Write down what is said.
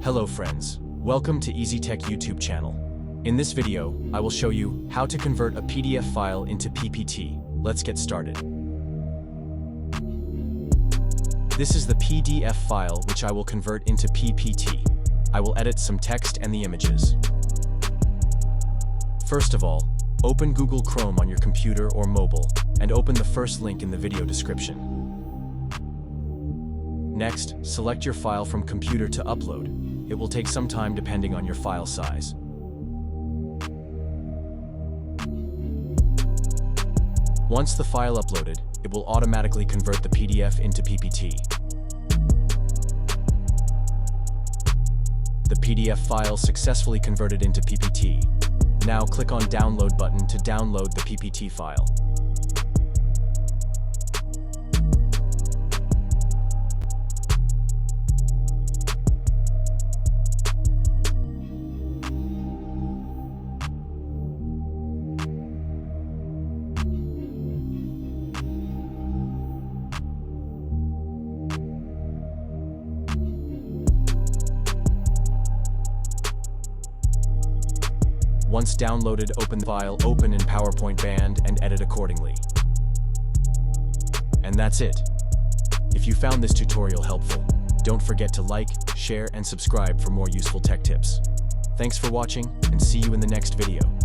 Hello friends, welcome to EazyTech YouTube channel. In this video, I will show you how to convert a PDF file into PPT. Let's get started. This is the PDF file which I will convert into PPT. I will edit some text and the images. First of all, open Google Chrome on your computer or mobile and open the first link in the video description. Next, select your file from computer to upload. It will take some time depending on your file size. Once the file uploaded, it will automatically convert the PDF into PPT. The PDF file successfully converted into PPT. Now click on Download button to download the PPT file. Once downloaded, open the file, open in PowerPoint band, and edit accordingly. And that's it. If you found this tutorial helpful, don't forget to like, share, and subscribe for more useful tech tips. Thanks for watching, and see you in the next video.